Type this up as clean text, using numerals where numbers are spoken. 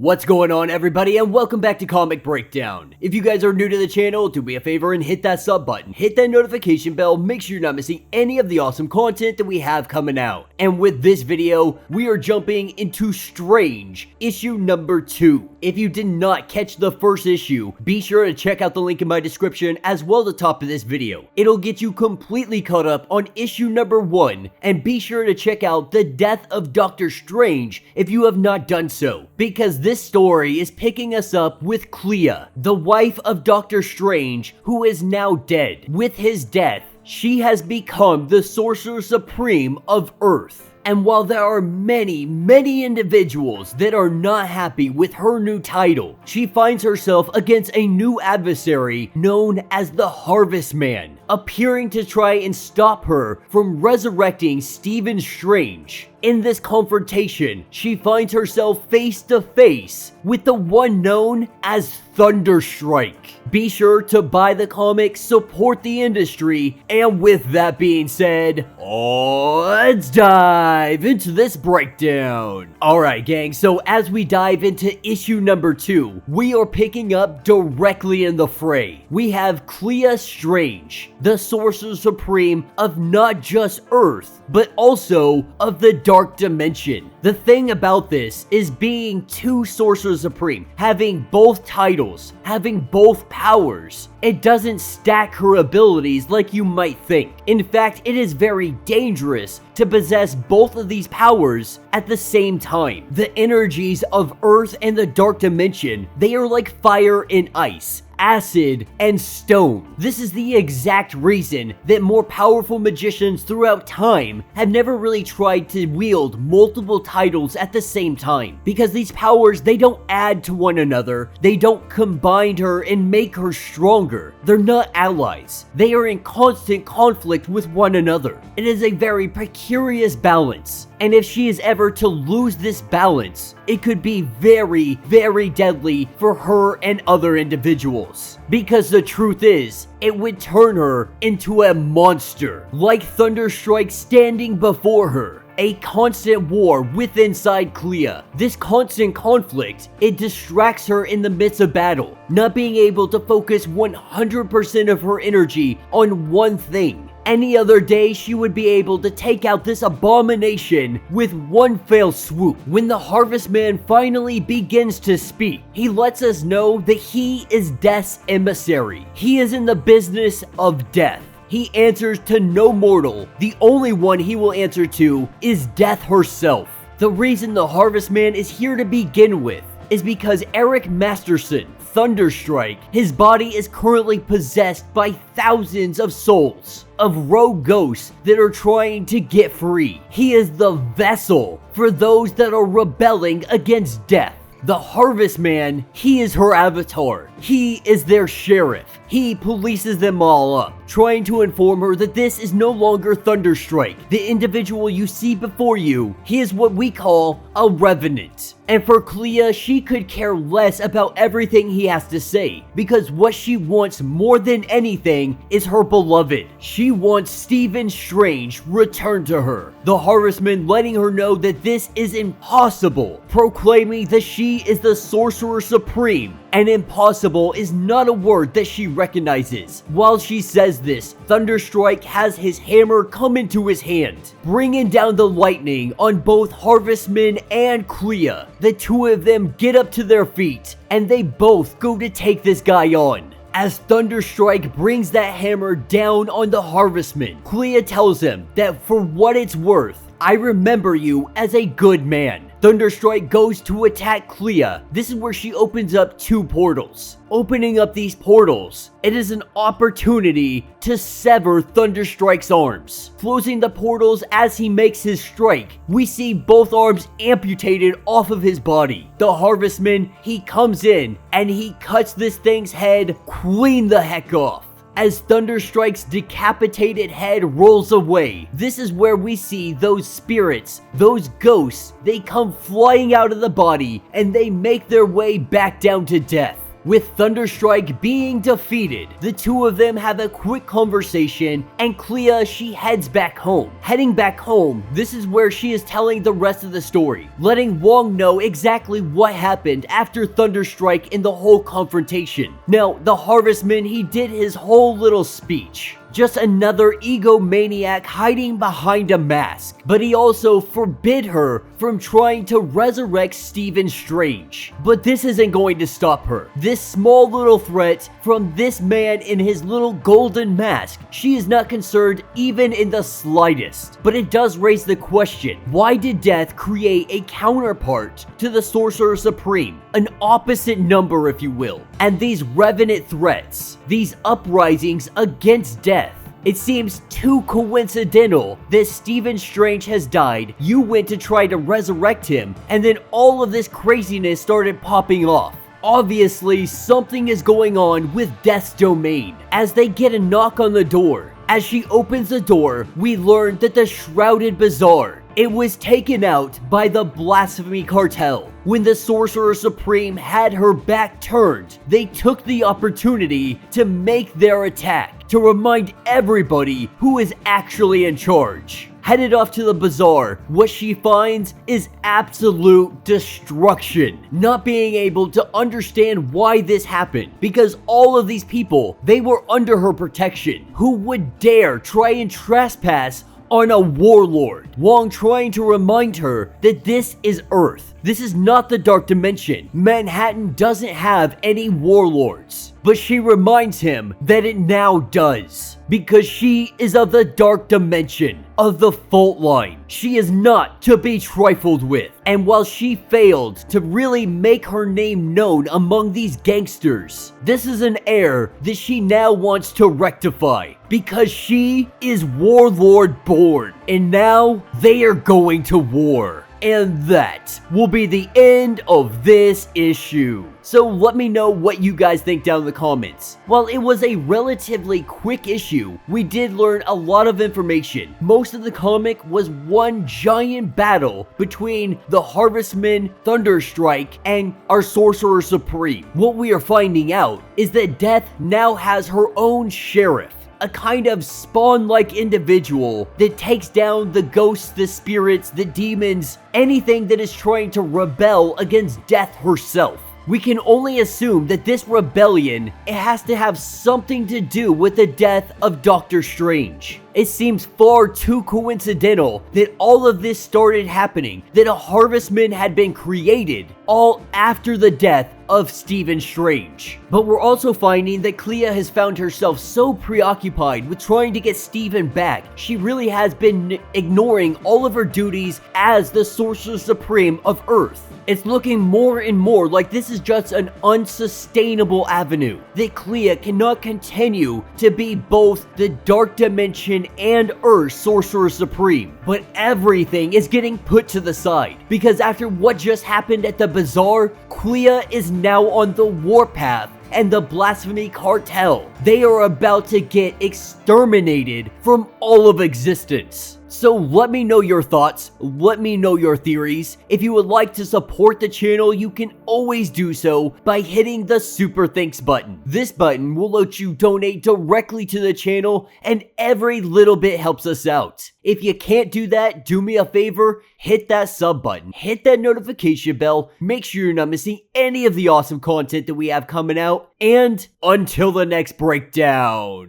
What's going on, everybody, and welcome back to Comic Breakdown. If you guys are new to the channel, do me a favor and hit that sub button, hit that notification bell, make sure you're not missing any of the awesome content that we have coming out. And with this video, we are jumping into Strange, issue number 2. If you did not catch the first issue, be sure to check out the link in my description as well at the top of this video. It'll get you completely caught up on issue number 1, and be sure to check out The Death of Doctor Strange if you have not done so, because this story is picking us up with Clea, the wife of Doctor Strange, who is now dead. With his death, she has become the Sorcerer Supreme of Earth. And while there are many individuals that are not happy with her new title, she finds herself against a new adversary known as the Harvestman, appearing to try and stop her from resurrecting Stephen Strange. In this confrontation, she finds herself face to face with the one known as Thunderstrike. Be sure to buy the comic, support the industry, and with that being said, let's dive into this breakdown. Alright gang, so as we dive into issue number 2, we are picking up directly in the fray. We have Clea Strange, the Sorcerer Supreme of not just Earth, but also of the Dark Dimension. The thing about this is being two Sorcerer Supreme, having both titles, having both powers. It doesn't stack her abilities like you might think. In fact, it is very dangerous to possess both of these powers at the same time. The energies of Earth and the Dark Dimension, they are like fire and ice, acid and stone. This is the exact reason that more powerful magicians throughout time have never really tried to wield multiple titles at the same time, because these powers, they don't add to one another, they don't combine her and make her stronger. They're not allies. They are in constant conflict with one another. It is a very precarious balance, and if she is ever to lose this balance, it could be very deadly for her and other individuals. Because the truth is, it would turn her into a monster, like Thunderstrike standing before her. A constant war with inside Clea. This constant conflict, it distracts her in the midst of battle, not being able to focus 100% of her energy on one thing. Any other day, she would be able to take out this abomination with one fell swoop. When the Harvestman finally begins to speak, he lets us know that he is Death's emissary. He is in the business of death. He answers to no mortal. The only one he will answer to is Death herself. The reason the Harvestman is here to begin with is because Eric Masterson, Thunderstrike, his body is currently possessed by thousands of souls, of rogue ghosts that are trying to get free. He is the vessel for those that are rebelling against death. The Harvestman, he is her avatar. He is their sheriff. He polices them all up, trying to inform her that this is no longer Thunderstrike. The individual you see before you, he is what we call a revenant. And for Clea, she could care less about everything he has to say, because what she wants more than anything is her beloved. She wants Stephen Strange returned to her. The Harvestman letting her know that this is impossible, proclaiming that she is the Sorcerer Supreme, and impossible is not a word that she recognizes. While she says this, Thunderstrike has his hammer come into his hand, bringing down the lightning on both Harvestman and Clea. The two of them get up to their feet, and they both go to take this guy on. As Thunderstrike brings that hammer down on the Harvestman, Clea tells him that for what it's worth, I remember you as a good man. Thunderstrike goes to attack Clea. This is where she opens up two portals. Opening up these portals, it is an opportunity to sever Thunderstrike's arms. Closing the portals as he makes his strike, we see both arms amputated off of his body. The Harvestman, he comes in and he cuts this thing's head clean the heck off. As Thunderstrike's decapitated head rolls away, this is where we see those spirits, those ghosts, they come flying out of the body and they make their way back down to death. With Thunderstrike being defeated, the two of them have a quick conversation, and Clea, she heads back home. Heading back home, this is where she is telling the rest of the story, letting Wong know exactly what happened after Thunderstrike in the whole confrontation. Now, the Harvestman, he did his whole little speech. Just another egomaniac hiding behind a mask. But he also forbid her from trying to resurrect Stephen Strange. But this isn't going to stop her. This small little threat from this man in his little golden mask, she is not concerned even in the slightest. But it does raise the question, why did Death create a counterpart to the Sorcerer Supreme? An opposite number, if you will. And these revenant threats, these uprisings against Death, it seems too coincidental that Stephen Strange has died, you went to try to resurrect him, and then all of this craziness started popping off. Obviously, something is going on with Death's domain, as they get a knock on the door. As she opens the door, we learn that the Shrouded Bazaar, it was taken out by the Blasphemy Cartel. When the Sorcerer Supreme had her back turned, they took the opportunity to make their attack, to remind everybody who is actually in charge. Headed off to the bazaar, what she finds is absolute destruction. Not being able to understand why this happened, because all of these people, they were under her protection. Who would dare try and trespass on a warlord? Wong trying to remind her that this is Earth. This is not the Dark Dimension. Manhattan doesn't have any warlords. But she reminds him that it now does, because she is of the Dark Dimension, of the fault line. She is not to be trifled with. And while she failed to really make her name known among these gangsters, this is an error that she now wants to rectify, because she is Warlord born, and now they are going to war. And that will be the end of this issue. So let me know what you guys think down in the comments. While it was a relatively quick issue, we did learn a lot of information. Most of the comic was one giant battle between the Harvestman, Thunderstrike, and our Sorcerer Supreme. What we are finding out is that Death now has her own sheriff. A kind of spawn-like individual that takes down the ghosts, the spirits, the demons, anything that is trying to rebel against Death herself. We can only assume that this rebellion, it has to have something to do with the death of Doctor Strange. It seems far too coincidental that all of this started happening, that a Harvestman had been created, all after the death of Stephen Strange. But we're also finding that Clea has found herself so preoccupied with trying to get Stephen back, she really has been ignoring all of her duties as the Sorcerer Supreme of Earth. It's looking more and more like this is just an unsustainable avenue, that Clea cannot continue to be both the Dark Dimension and Earth Sorcerer Supreme. But everything is getting put to the side, because after what just happened at the bazaar, Clea is now on the warpath, and the Blasphemy Cartel, they are about to get exterminated from all of existence. So let me know your thoughts, let me know your theories. If you would like to support the channel, you can always do so by hitting the Super Thanks button. This button will let you donate directly to the channel, and every little bit helps us out. If you can't do that, do me a favor, hit that sub button, hit that notification bell, make sure you're not missing any of the awesome content that we have coming out, and until the next breakdown.